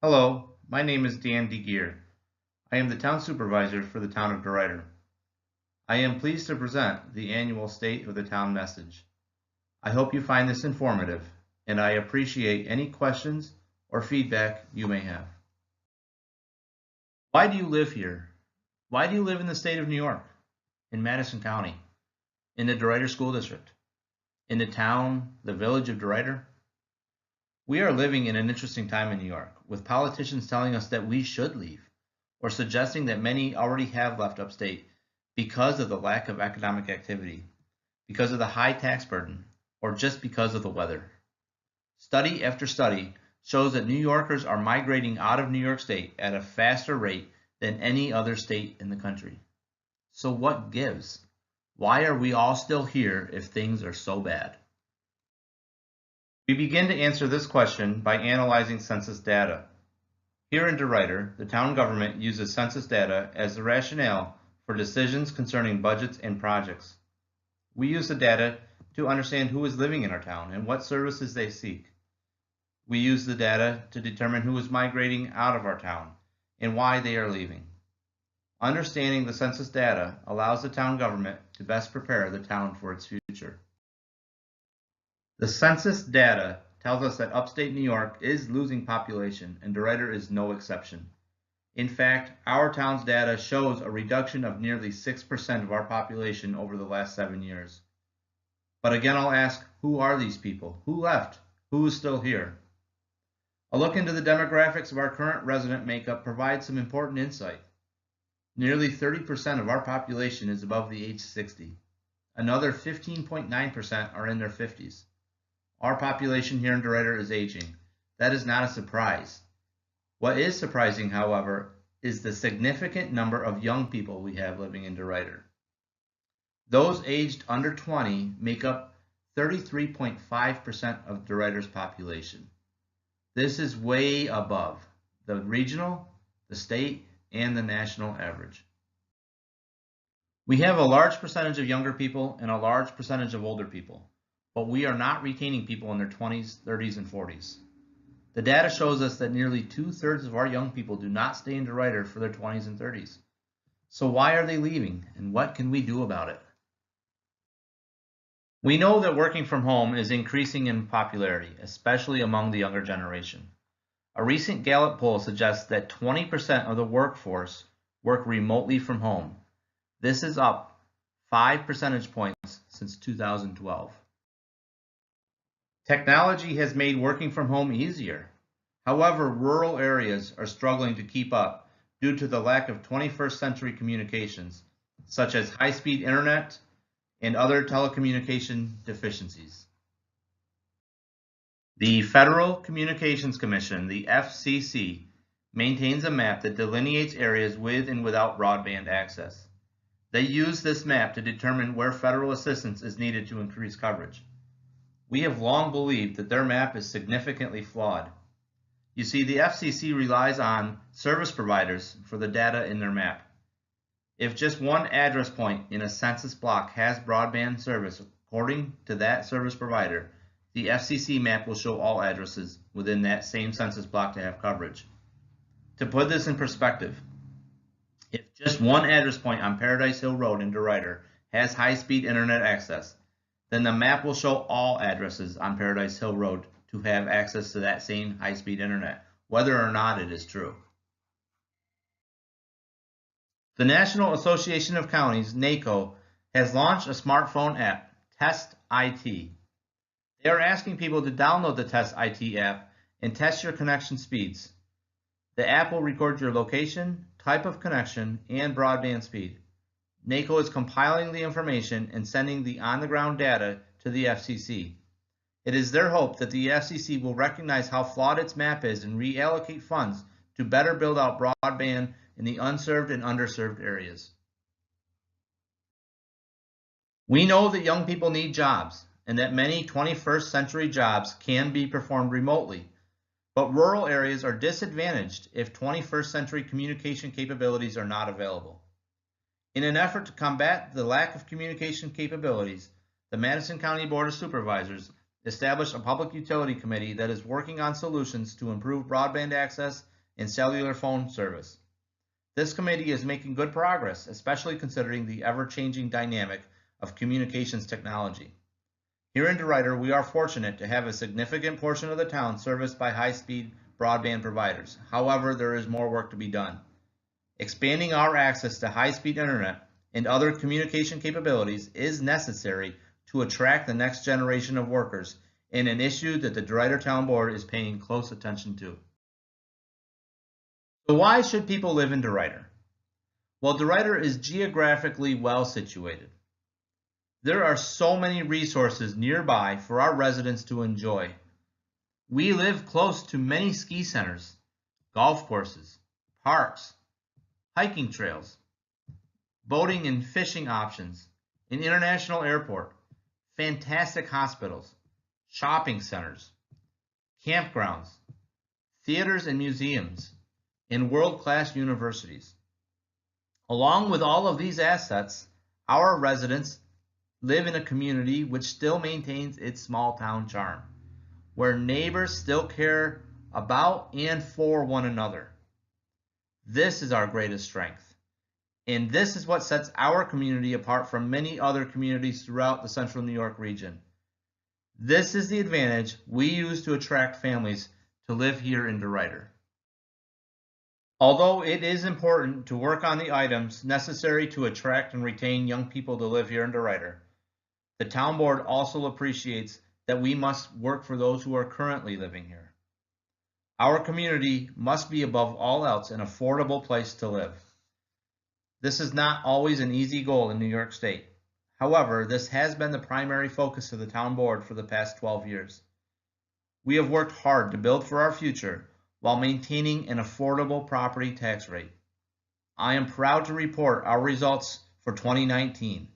Hello, my name is Dan DeGeer. I am the town supervisor for the town of DeRuyter. I am pleased to present the annual State of the Town message. I hope you find this informative, and I appreciate any questions or feedback you may have. Why do you live here? Why do you live in the state of New York, in Madison County, in the DeRuyter School District, in the village of DeRuyter? We are living in an interesting time in New York, with politicians telling us that we should leave, or suggesting that many already have left upstate because of the lack of economic activity, because of the high tax burden, or just because of the weather. Study after study shows that New Yorkers are migrating out of New York State at a faster rate than any other state in the country. So what gives? Why are we all still here if things are so bad? We begin to answer this question by analyzing census data. Here in DeRuyter, the town government uses census data as the rationale for decisions concerning budgets and projects. We use the data to understand who is living in our town and what services they seek. We use the data to determine who is migrating out of our town and why they are leaving. Understanding the census data allows the town government to best prepare the town for its future. The census data tells us that upstate New York is losing population, and DeRuyter is no exception. In fact, our town's data shows a reduction of nearly 6% of our population over the last 7 years. But again, I'll ask, who are these people? Who left? Who is still here? A look into the demographics of our current resident makeup provides some important insight. Nearly 30% of our population is above the age 60. Another 15.9% are in their 50s. Our population here in DeRuyter is aging. That is not a surprise. What is surprising, however, is the significant number of young people we have living in DeRuyter. Those aged under 20 make up 33.5% of DeRuyter's population. This is way above the regional, the state, and the national average. We have a large percentage of younger people and a large percentage of older people, but we are not retaining people in their 20s, 30s, and 40s. The data shows us that nearly 2/3 of our young people do not stay in DeRuyter for their 20s and 30s. So why are they leaving, and what can we do about it? We know that working from home is increasing in popularity, especially among the younger generation. A recent Gallup poll suggests that 20% of the workforce work remotely from home. This is up 5 percentage points since 2012. Technology has made working from home easier. However, rural areas are struggling to keep up due to the lack of 21st century communications, such as high-speed internet and other telecommunication deficiencies. The Federal Communications Commission, the FCC, maintains a map that delineates areas with and without broadband access. They use this map to determine where federal assistance is needed to increase coverage. We have long believed that their map is significantly flawed. You see, the FCC relies on service providers for the data in their map. If just one address point in a census block has broadband service, according to that service provider, the FCC map will show all addresses within that same census block to have coverage. To put this in perspective, if just one address point on Paradise Hill Road in DeRuyter has high-speed internet access, then the map will show all addresses on Paradise Hill Road to have access to that same high-speed internet, whether or not it is true. The National Association of Counties, NACO, has launched a smartphone app, Test IT. They are asking people to download the Test IT app and test your connection speeds. The app will record your location, type of connection, and broadband speed. NACO is compiling the information and sending the on-the-ground data to the FCC. It is their hope that the FCC will recognize how flawed its map is and reallocate funds to better build out broadband in the unserved and underserved areas. We know that young people need jobs and that many 21st century jobs can be performed remotely, but rural areas are disadvantaged if 21st century communication capabilities are not available. In an effort to combat the lack of communication capabilities, the Madison County Board of Supervisors established a public utility committee that is working on solutions to improve broadband access and cellular phone service. This committee is making good progress, especially considering the ever-changing dynamic of communications technology. Here in DeRuyter, we are fortunate to have a significant portion of the town serviced by high-speed broadband providers. However, there is more work to be done. Expanding our access to high-speed internet and other communication capabilities is necessary to attract the next generation of workers, and an issue that the DeRuyter Town Board is paying close attention to. So why should people live in DeRuyter? Well, DeRuyter is geographically well situated. There are so many resources nearby for our residents to enjoy. We live close to many ski centers, golf courses, parks, hiking trails, boating and fishing options, an international airport, fantastic hospitals, shopping centers, campgrounds, theaters and museums, and world-class universities. Along with all of these assets, our residents live in a community which still maintains its small town charm, where neighbors still care about and for one another. This is our greatest strength, and this is what sets our community apart from many other communities throughout the Central New York region. This is the advantage we use to attract families to live here in DeRuyter. Although it is important to work on the items necessary to attract and retain young people to live here in DeRuyter, the town board also appreciates that we must work for those who are currently living here. Our community must be above all else an affordable place to live. This is not always an easy goal in New York State. However, this has been the primary focus of the town board for the past 12 years. We have worked hard to build for our future while maintaining an affordable property tax rate. I am proud to report our results for 2019.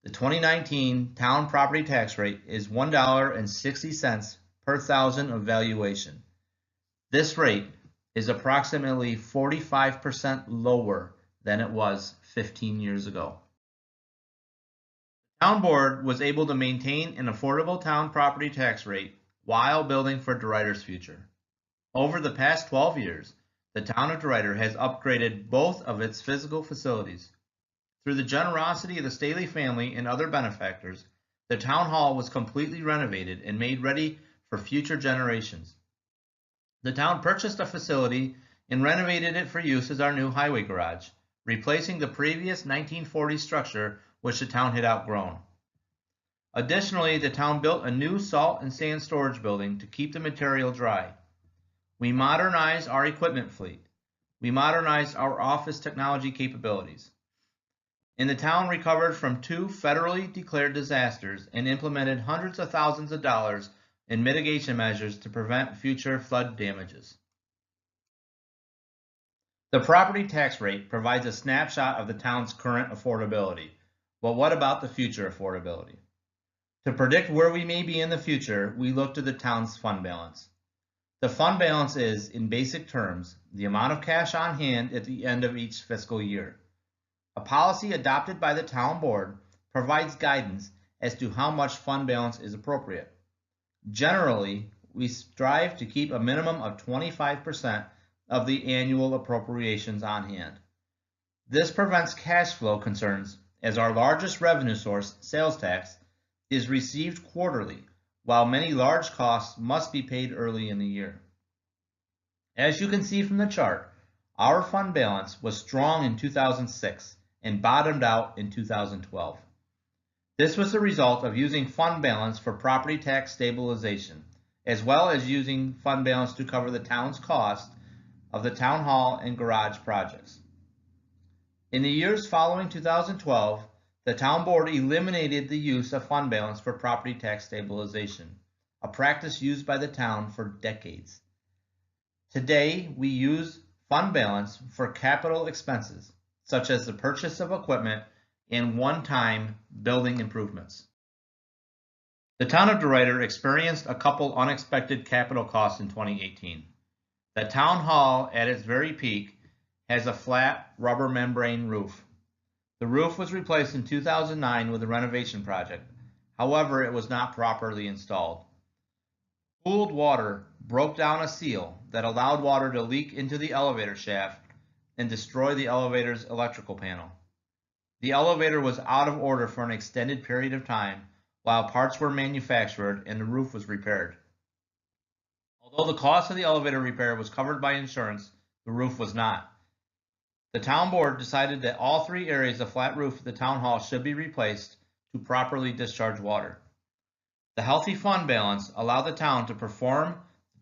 The 2019 town property tax rate is $1.60 per thousand of valuation. This rate is approximately 45% lower than it was 15 years ago. The town board was able to maintain an affordable town property tax rate while building for DeRuyter's future. Over the past 12 years, the town of DeRuyter has upgraded both of its physical facilities. Through the generosity of the Staley family and other benefactors, the town hall was completely renovated and made ready for future generations. The town purchased a facility and renovated it for use as our new highway garage, replacing the previous 1940s structure which the town had outgrown. Additionally, the town built a new salt and sand storage building to keep the material dry. We modernized our equipment fleet. We modernized our office technology capabilities. And the town recovered from 2 federally declared disasters and implemented hundreds of thousands of dollars in mitigation measures to prevent future flood damages. The property tax rate provides a snapshot of the town's current affordability. But what about the future affordability? To predict where we may be in the future, we look to the town's fund balance. The fund balance is, in basic terms, the amount of cash on hand at the end of each fiscal year. A policy adopted by the town board provides guidance as to how much fund balance is appropriate. Generally, we strive to keep a minimum of 25% of the annual appropriations on hand. This prevents cash flow concerns as our largest revenue source, sales tax, is received quarterly, while many large costs must be paid early in the year. As you can see from the chart, our fund balance was strong in 2006 and bottomed out in 2012. This was the result of using fund balance for property tax stabilization, as well as using fund balance to cover the town's cost of the town hall and garage projects. In the years following 2012, the town board eliminated the use of fund balance for property tax stabilization, a practice used by the town for decades. Today, we use fund balance for capital expenses, such as the purchase of equipment and one-time building improvements. The town of DeRuyter experienced a couple unexpected capital costs in 2018. The town hall, at its very peak, has a flat rubber membrane roof. The roof was replaced in 2009 with a renovation project. However, it was not properly installed. Cooled water broke down a seal that allowed water to leak into the elevator shaft and destroy the elevator's electrical panel. The elevator was out of order for an extended period of time while parts were manufactured and the roof was repaired. Although the cost of the elevator repair was covered by insurance, the roof was not. The town board decided that all three areas of flat roof of the town hall should be replaced to properly discharge water. The healthy fund balance allowed the town to perform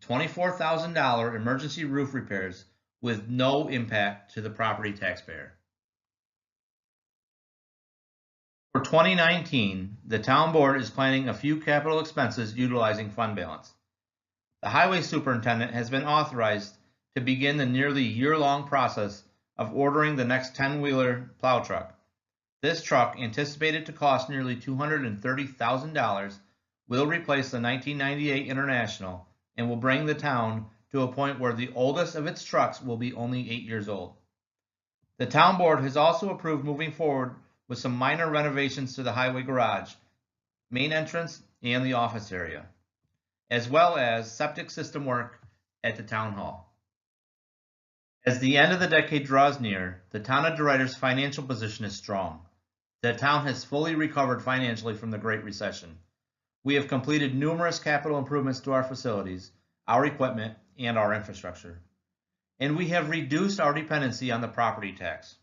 $24,000 emergency roof repairs with no impact to the property taxpayer. For 2019, the town board is planning a few capital expenses utilizing fund balance. The highway superintendent has been authorized to begin the nearly year-long process of ordering the next 10-wheeler plow truck. This truck, anticipated to cost nearly $230,000, will replace the 1998 International and will bring the town to a point where the oldest of its trucks will be only 8 years old. The town board has also approved moving forward with some minor renovations to the highway garage, main entrance, and the office area, as well as septic system work at the town hall. As the end of the decade draws near, the town of DeRuyter's financial position is strong. The town has fully recovered financially from the Great Recession. We have completed numerous capital improvements to our facilities, our equipment, and our infrastructure. And we have reduced our dependency on the property tax.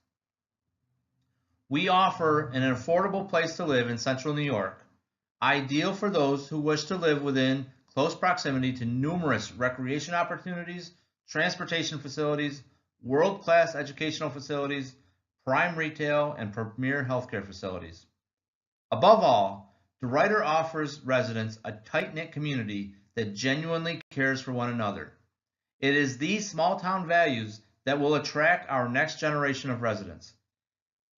We offer an affordable place to live in central New York, ideal for those who wish to live within close proximity to numerous recreation opportunities, transportation facilities, world-class educational facilities, prime retail, and premier healthcare facilities. Above all, DeRuyter offers residents a tight-knit community that genuinely cares for one another. It is these small-town values that will attract our next generation of residents.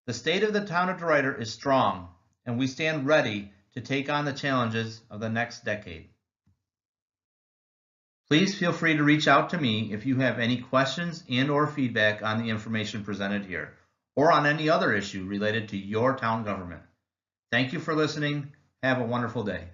The state of the town of DeRuyter is strong, and we stand ready to take on the challenges of the next decade. Please feel free to reach out to me if you have any questions and/or feedback on the information presented here, or on any other issue related to your town government. Thank you for listening. Have a wonderful day.